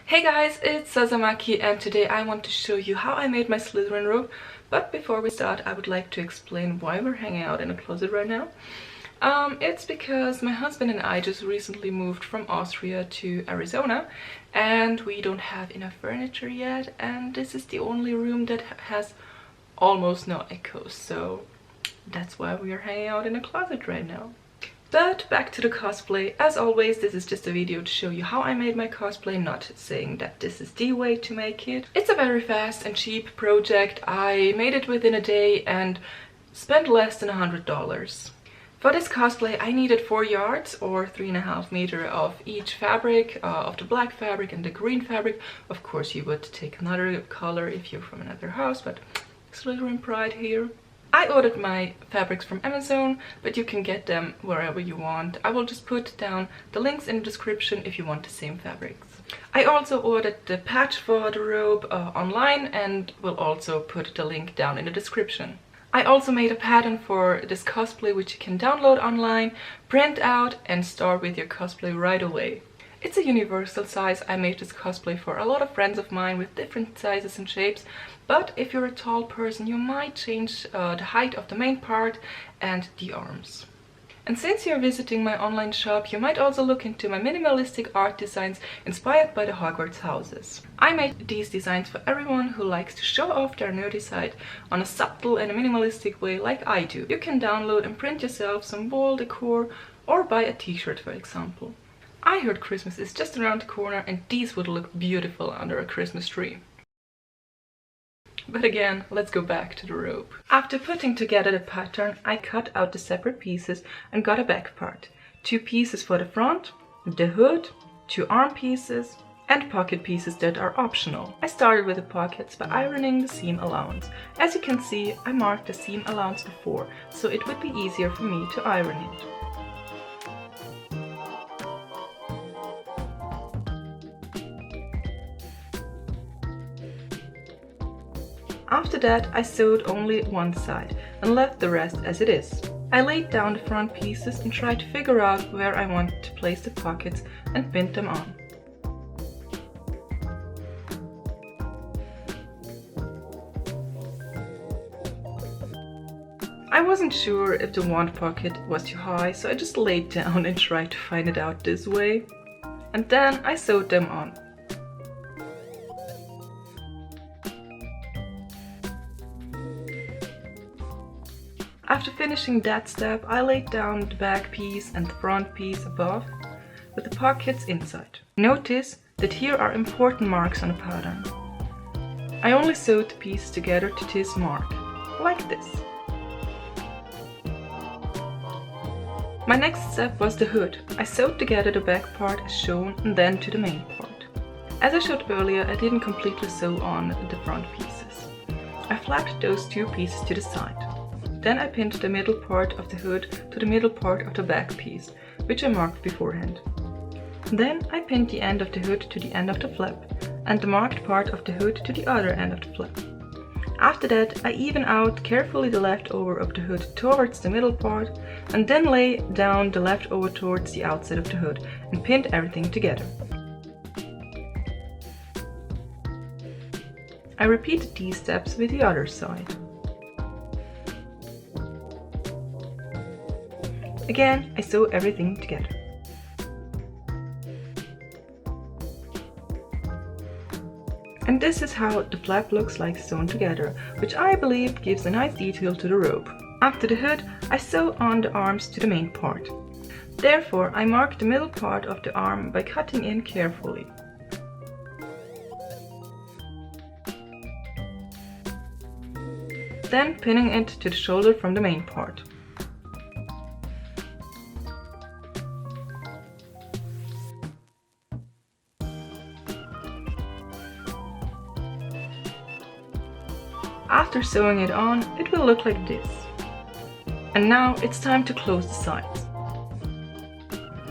Hey guys, it's Sazamaki and today I want to show you how I made my Slytherin robe. But before we start, I would like to explain why we're hanging out in a closet right now. It's because my husband and I just recently moved from Austria to Arizona and we don't have enough furniture yet, and this is the only room that has almost no echoes, so that's why we are hanging out in a closet right now. But back to the cosplay. As always, this is just a video to show you how I made my cosplay, not saying that this is the way to make it. It's a very fast and cheap project. I made it within a day and spent less than $100. For this cosplay I needed 4 yards or 3.5 meters of each fabric, of the black fabric and the green fabric. Of course you would take another color if you're from another house, but Slytherin pride here. I ordered my fabrics from Amazon, but you can get them wherever you want. I will just put down the links in the description if you want the same fabrics. I also ordered the patch for the robe online and will also put the link down in the description. I also made a pattern for this cosplay which you can download online, print out and start with your cosplay right away. It's a universal size. I made this cosplay for a lot of friends of mine with different sizes and shapes, but if you're a tall person you might change the height of the main part and the arms. And since you're visiting my online shop, you might also look into my minimalistic art designs inspired by the Hogwarts houses. I made these designs for everyone who likes to show off their nerdy side on a subtle and minimalistic way like I do. You can download and print yourself some wall decor or buy a t-shirt, for example. I heard Christmas is just around the corner and these would look beautiful under a Christmas tree. But again, let's go back to the robe. After putting together the pattern, I cut out the separate pieces and got a back part. 2 pieces for the front, the hood, 2 arm pieces, and pocket pieces that are optional. I started with the pockets by ironing the seam allowance. As you can see, I marked the seam allowance before, so it would be easier for me to iron it. After that, I sewed only one side and left the rest as it is. I laid down the front pieces and tried to figure out where I wanted to place the pockets and pinned them on. I wasn't sure if the wand pocket was too high, so I just laid down and tried to find it out this way. And then I sewed them on. After finishing that step, I laid down the back piece and the front piece above, with the pockets inside. Notice that here are important marks on the pattern. I only sewed the pieces together to this mark, like this. My next step was the hood. I sewed together the back part as shown and then to the main part. As I showed earlier, I didn't completely sew on the front pieces. I flapped those 2 pieces to the side. Then I pinned the middle part of the hood to the middle part of the back piece, which I marked beforehand. Then I pinned the end of the hood to the end of the flap, and the marked part of the hood to the other end of the flap. After that, I evened out carefully the leftover of the hood towards the middle part, and then lay down the leftover towards the outside of the hood, and pinned everything together. I repeated these steps with the other side. Again, I sew everything together. And this is how the flap looks like sewn together, which I believe gives a nice detail to the robe. After the hood, I sew on the arms to the main part. Therefore, I mark the middle part of the arm by cutting in carefully. Then pinning it to the shoulder from the main part. After sewing it on, it will look like this. And now it's time to close the sides.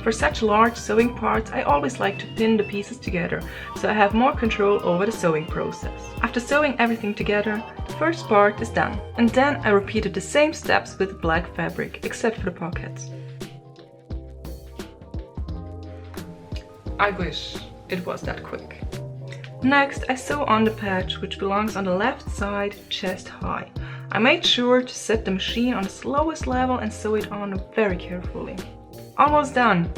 For such large sewing parts, I always like to pin the pieces together, so I have more control over the sewing process. After sewing everything together, the first part is done. And then I repeated the same steps with the black fabric, except for the pockets. I wish it was that quick. Next, I sew on the patch, which belongs on the left side, chest high. I made sure to set the machine on the slowest level and sew it on very carefully. Almost done!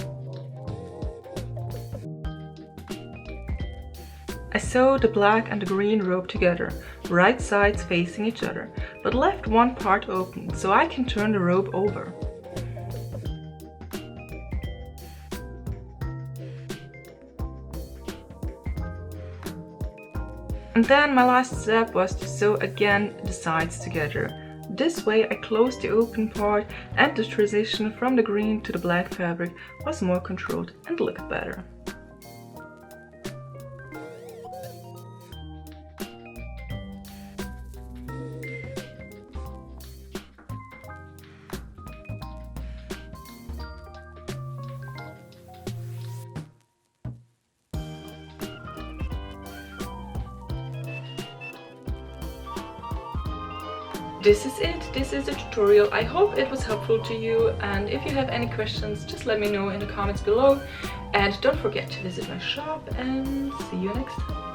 I sewed the black and the green robe together, right sides facing each other, but left one part open so I can turn the robe over. And then my last step was to sew again the sides together. This way I closed the open part and the transition from the green to the black fabric was more controlled and looked better. This is it. This is the tutorial. I hope it was helpful to you, and if you have any questions, just let me know in the comments below. And don't forget to visit my shop, and see you next time.